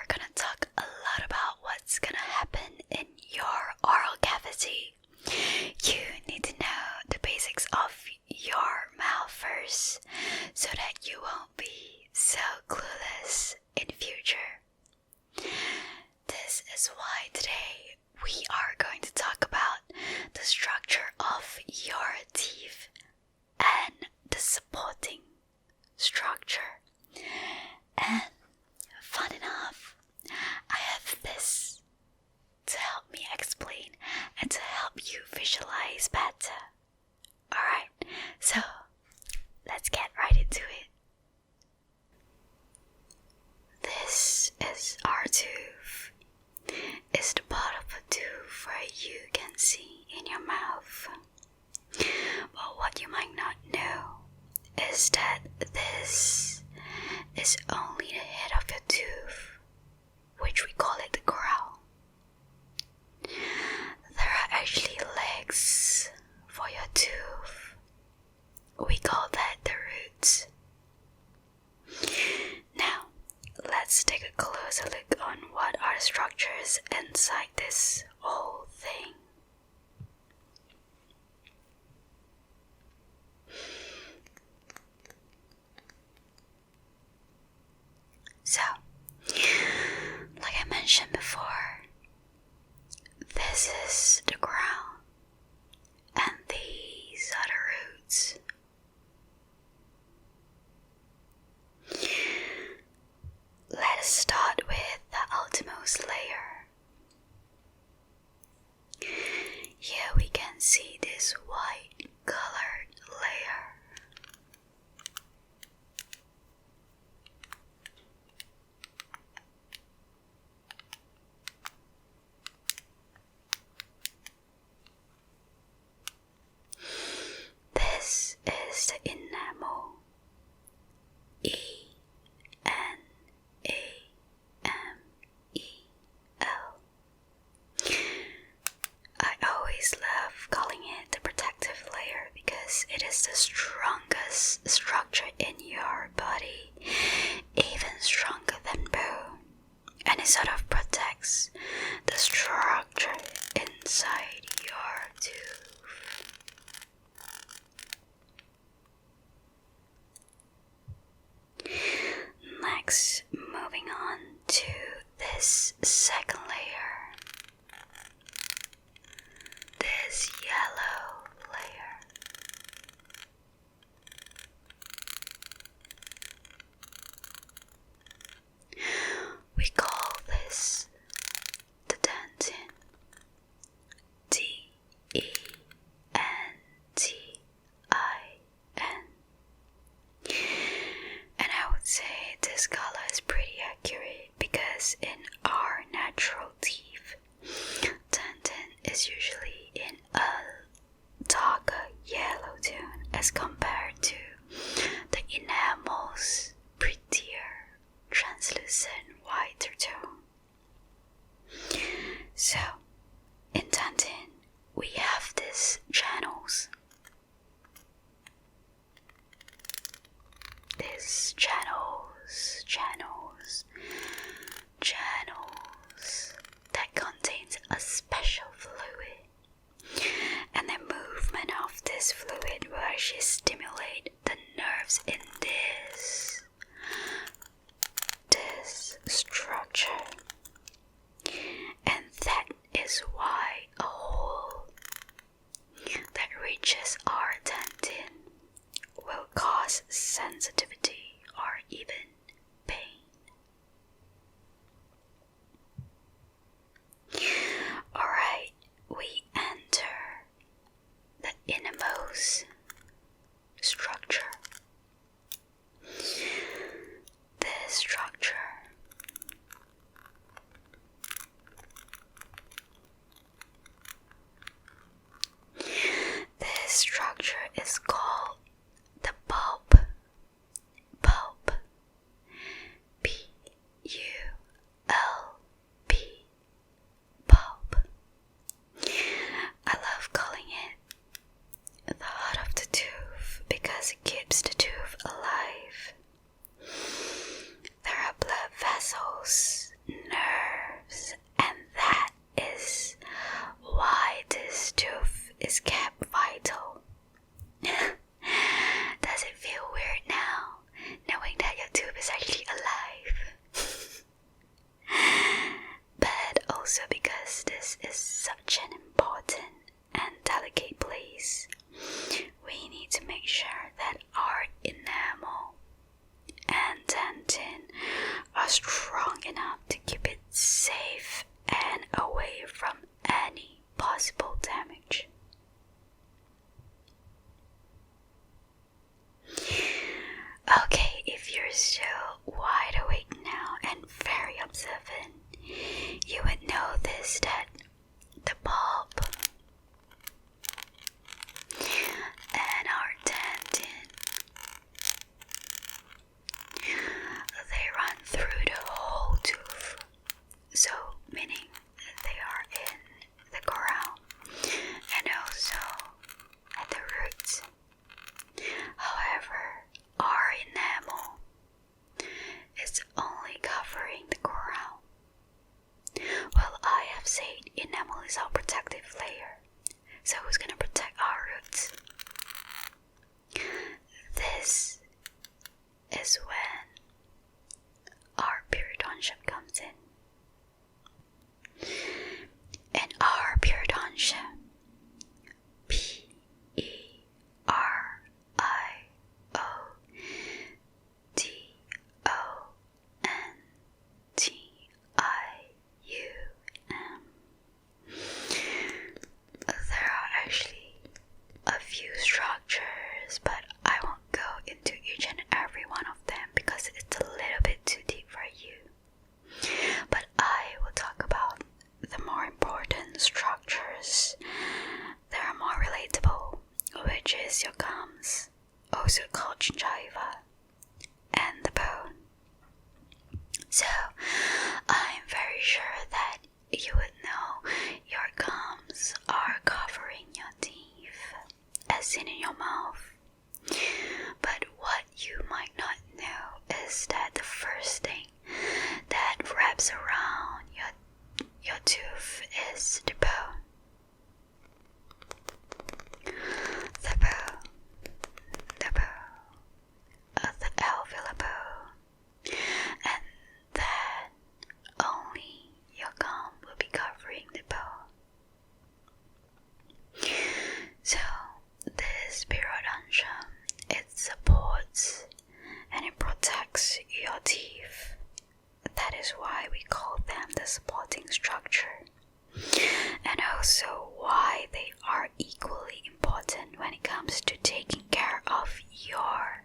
are gonna talk a lot about what's gonna happen in your oral cavity. You need to know the basics of your mouth first so that you won't be so clueless in future. This is why today we are going to talk about the structure of your teeth and the supporting structure. And fun enough, I have this to help me explain and to help you visualize better. Alright, so let's get right into it. This is our tooth. It's the part of a tooth where you can see in your mouth. But what you might not know is that this is only the head of your tooth, which we call it the crown. There are actually legs for your tooth. We call that the roots. Now, let's take a closer look on what are the structures inside this whole thing. So, like I mentioned before, this is the crown, and these are the roots. Let us start with the outermost layer. Here we can see this white colored layer. This is the enamel. E-N-A-M-E-L. I always love calling it the protective layer because it is the strongest structure in your body, even stronger than bone, and it sort of protects the structure inside your tooth. Next, moving on to this second layer, this yellow layer. We call this the dentin. D-E-N-T-I-N. And I would say this color is pretty accurate because in our natural teeth, dentin is usually in a darker yellow tone as compared to the enamel's prettier, translucent whiter tone. So, in dentin, we have these channels. These channels that contains a special fluid, and the movement of this fluid will actually stimulate the nerves in this structure, and that is why a hole that reaches our dentin will cause sensitivity or even pain. Alright, we enter the innermost structure. This structure is called the pulp. P-U-L-P. Pulp. I love calling it the heart of the tooth because it keeps the tooth alive. There are blood vessels, is kept vital. Does it feel weird now, knowing that your tooth is actually alive? But also because this is such an important and delicate place, we need to make sure that our enamel and dentin are strong enough to keep it safe and away from any possible damage. Okay, if you're still wide awake now and very observant, you would notice that the pulp and our dentin, they run through the whole tooth, so meaning they are in the crown and also at the roots. However, our enamel is only covering the crown. Well, I have said enamel is our protective layer, so who's gonna protect our roots? This is when our periodontium comes in. And our periodontium, Periodontium, there are actually a few structures, but I won't go into each and every one of them because it's a little bit too deep for you. But I will talk about the more important structures that are more relatable, which is your gums, also called gingiva, and the bone. So, I'm very sure that you would know your gums are covering your teeth, as in your mouth. But what you might not know is that the first thing that wraps around your tooth is the bone. The alveolar bone, and then only your gum will be covering the bone. So this periodontium, it supports and it protects your teeth. That is why we call them the supporting structure, and also why they are equally important when it comes to taking care of your